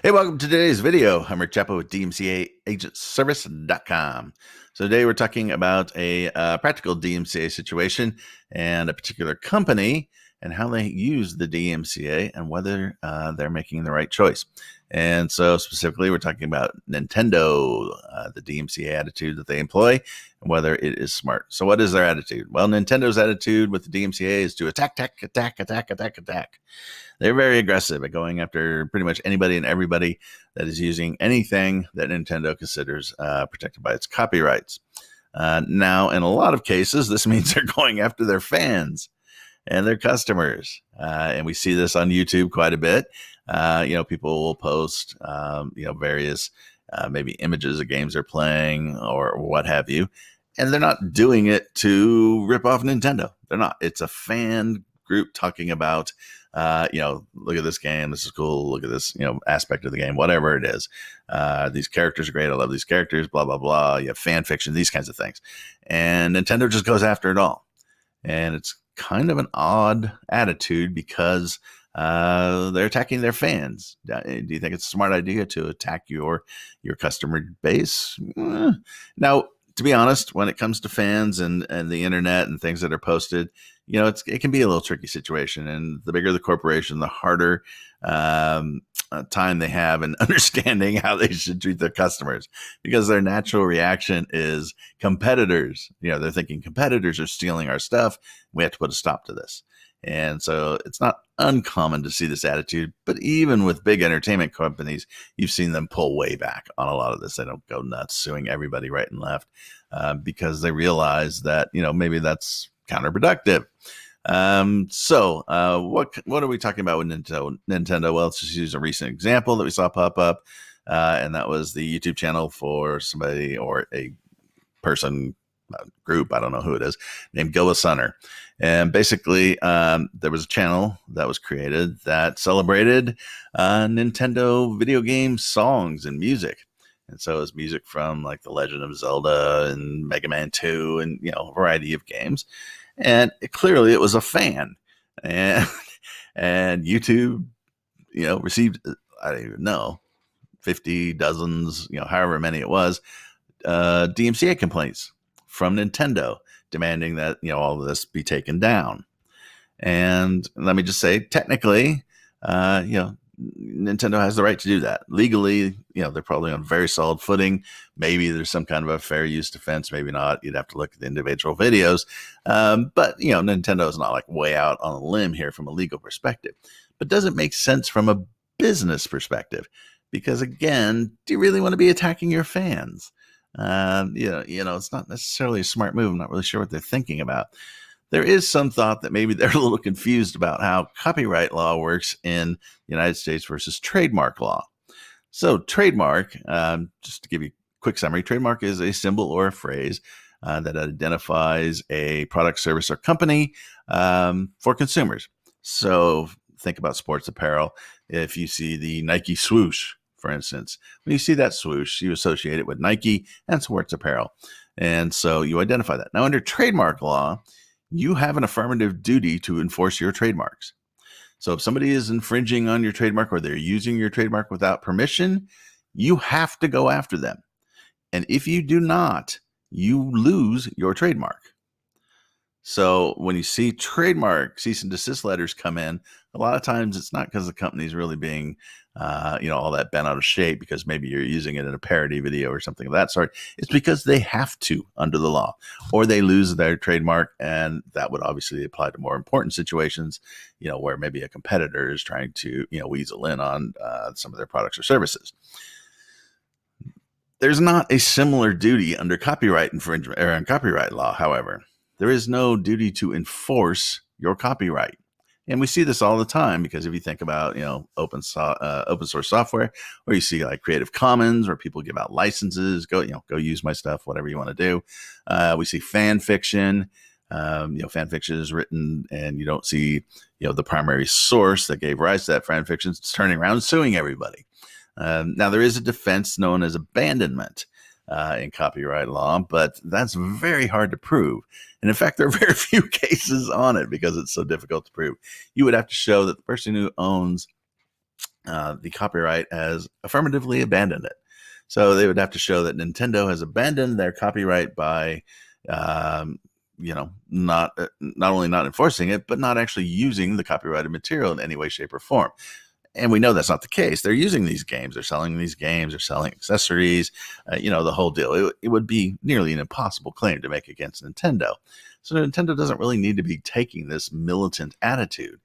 Hey, welcome to today's video. I'm Rick Chapo with DMCA agentservice.com. So today we're talking about a practical DMCA situation and a particular company and how they use the DMCA and whether they're making the right choice. And so specifically, we're talking about Nintendo, the DMCA attitude that they employ, and whether it is smart. So what is their attitude? Well, Nintendo's attitude with the DMCA is to attack. They're very aggressive at going after pretty much anybody and everybody that is using anything that Nintendo considers protected by its copyrights. Now, in a lot of cases, this means they're going after their fans and their customers. And we see this on YouTube quite a bit. People will post, various maybe images of games they're playing or what have you. And they're not doing it to rip off Nintendo. They're not. It's a fan group talking about, look at this game. This is cool. Look at this, aspect of the game, whatever it is. These characters are great. I love these characters, blah, blah, blah. You have fan fiction, these kinds of things. And Nintendo just goes after it all. And it's kind of an odd attitude because they're attacking their fans. Do you think it's a smart idea to attack your customer base? Now, to be honest, when it comes to fans and the internet and things that are posted, it can be a little tricky situation. And the bigger the corporation, the harder time they have in understanding how they should treat their customers, because their natural reaction is competitors. They're thinking competitors are stealing our stuff. We have to put a stop to this. And so it's not uncommon to see this attitude, but even with big entertainment companies, you've seen them pull way back on a lot of this. They don't go nuts suing everybody right and left because they realize that, maybe that's counterproductive. What are we talking about with Nintendo? Well, let's just use a recent example that we saw pop up, and that was the YouTube channel for somebody or a person, group, I don't know who it is, named Gilla Sunner. And basically, there was a channel that was created that celebrated Nintendo video game songs and music. And so it's music from like The Legend of Zelda and Mega Man 2 and, a variety of games. And clearly it was a fan. And YouTube, received, I don't even know, 50 dozens, however many it was, DMCA complaints from Nintendo demanding that, all of this be taken down. And let me just say, technically, Nintendo has the right to do that. Legally, they're probably on very solid footing. Maybe there's some kind of a fair use defense, maybe not. You'd have to look at the individual videos. But Nintendo is not like way out on a limb here from a legal perspective. But does it make sense from a business perspective? Because again, do you really want to be attacking your fans? It's not necessarily a smart move. I'm not really sure what they're thinking about. There is some thought that maybe they're a little confused about how copyright law works in the United States versus trademark law. So trademark, just to give you a quick summary, trademark is a symbol or a phrase that identifies a product, service, or company for consumers. So think about sports apparel. If you see the Nike swoosh, for instance, when you see that swoosh, you associate it with Nike and sports apparel. And so you identify that. Now, under trademark law, you have an affirmative duty to enforce your trademarks. So if somebody is infringing on your trademark or they're using your trademark without permission, you have to go after them. And if you do not, you lose your trademark. So when you see trademark cease and desist letters come in, a lot of times it's not because the company's really being, all that bent out of shape because maybe you're using it in a parody video or something of that sort. It's because they have to under the law, or they lose their trademark, and that would obviously apply to more important situations, where maybe a competitor is trying to, weasel in on some of their products or services. There's not a similar duty under copyright infringement or in copyright law, however. There is no duty to enforce your copyright. And we see this all the time because if you think about, open source software, or you see like Creative Commons where people give out licenses, go use my stuff, whatever you want to do. We see fan fiction. Fan fiction is written and you don't see, the primary source that gave rise to that fan fiction is turning around and suing everybody. Now, there is a defense known as abandonment in copyright law, but that's very hard to prove. And in fact, there are very few cases on it because it's so difficult to prove. You would have to show that the person who owns the copyright has affirmatively abandoned it. So they would have to show that Nintendo has abandoned their copyright by, not only not enforcing it, but not actually using the copyrighted material in any way, shape, or form. And we know that's not the case. They're using these games. They're selling these games. They're selling accessories. The whole deal. It would be nearly an impossible claim to make against Nintendo. So Nintendo doesn't really need to be taking this militant attitude.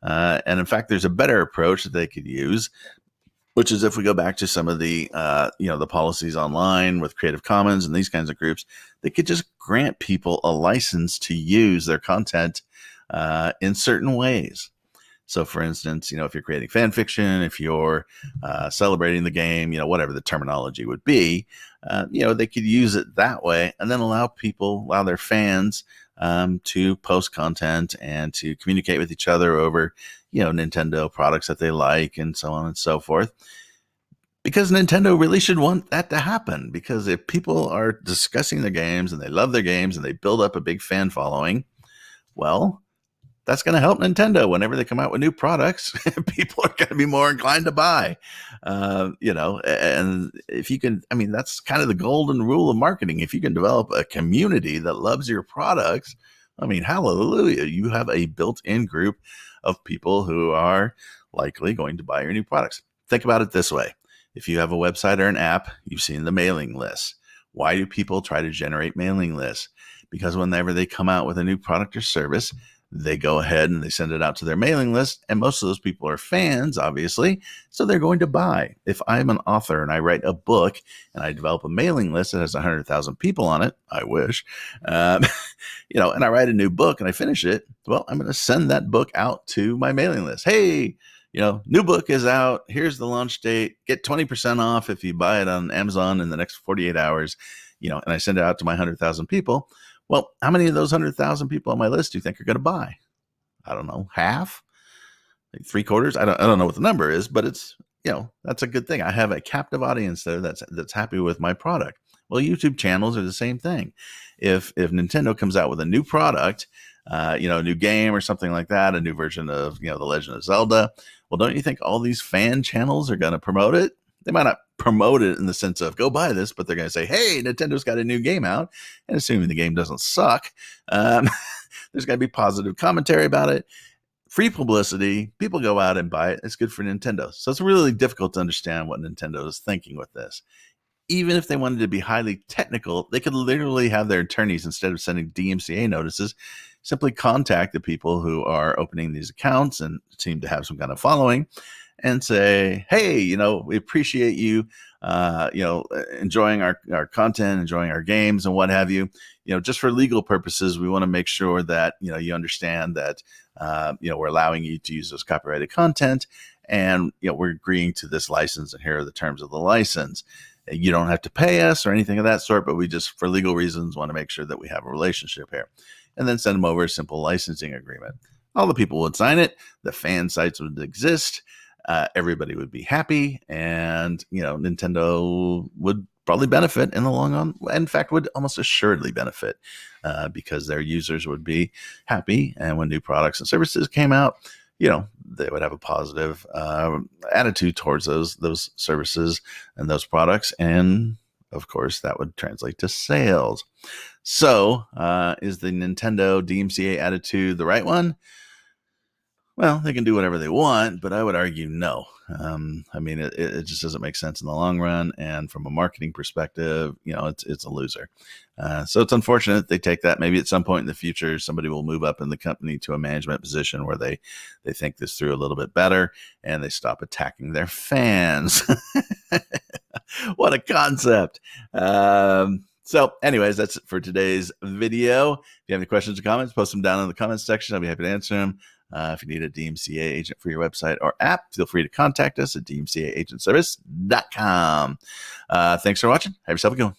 And in fact, there's a better approach that they could use, which is if we go back to some of the, the policies online with Creative Commons and these kinds of groups, they could just grant people a license to use their content in certain ways. So, for instance, if you're creating fan fiction, if you're celebrating the game, whatever the terminology would be, they could use it that way and then allow their fans to post content and to communicate with each other over, Nintendo products that they like and so on and so forth. Because Nintendo really should want that to happen. Because if people are discussing their games and they love their games and they build up a big fan following, well, that's going to help Nintendo whenever they come out with new products. People are going to be more inclined to buy, and if you can, that's kind of the golden rule of marketing. If you can develop a community that loves your products, hallelujah, you have a built-in group of people who are likely going to buy your new products. Think about it this way. If you have a website or an app, you've seen the mailing list. Why do people try to generate mailing lists? Because whenever they come out with a new product or service, they go ahead and they send it out to their mailing list. And most of those people are fans, obviously. So they're going to buy. If I'm an author and I write a book and I develop a mailing list that has 100,000 people on it, I wish, and I write a new book and I finish it, well, I'm going to send that book out to my mailing list. Hey, new book is out. Here's the launch date. Get 20% off if you buy it on Amazon in the next 48 hours, and I send it out to my 100,000 people. Well, how many of those 100,000 people on my list do you think are going to buy? I don't know, half, like 3/4. I don't know what the number is, but it's, that's a good thing. I have a captive audience there that's happy with my product. Well, YouTube channels are the same thing. If Nintendo comes out with a new product, a new game or something like that, a new version of, The Legend of Zelda, well, don't you think all these fan channels are going to promote it? They might not promote it in the sense of go buy this, but they're going to say, hey, Nintendo's got a new game out. And assuming the game doesn't suck, there's going to be positive commentary about it. Free publicity. People go out and buy it. It's good for Nintendo. So it's really difficult to understand what Nintendo is thinking with this. Even if they wanted to be highly technical, they could literally have their attorneys, instead of sending DMCA notices, simply contact the people who are opening these accounts and seem to have some kind of following and say, hey, we appreciate you, enjoying our content, enjoying our games and what have you. Just for legal purposes, we want to make sure that, you understand that, we're allowing you to use this copyrighted content and, we're agreeing to this license and here are the terms of the license. You don't have to pay us or anything of that sort, but we just, for legal reasons, want to make sure that we have a relationship here. And then send them over a simple licensing agreement. All the people would sign it. The fan sites would exist. Everybody would be happy, and Nintendo would probably benefit in the long run. In fact, would almost assuredly benefit because their users would be happy, and when new products and services came out, they would have a positive attitude towards those services and those products, and of course, that would translate to sales. So, is the Nintendo DMCA attitude the right one? Well, they can do whatever they want, but I would argue no. It just doesn't make sense in the long run, and from a marketing perspective, it's a loser. So it's unfortunate they take that. Maybe at some point in the future, somebody will move up in the company to a management position where they think this through a little bit better, and they stop attacking their fans. What a concept! So anyways, that's it for today's video. If you have any questions or comments, post them down in the comments section. I'll be happy to answer them. If you need a DMCA agent for your website or app, feel free to contact us at dmcaagentservice.com. Thanks for watching. Have yourself a good one.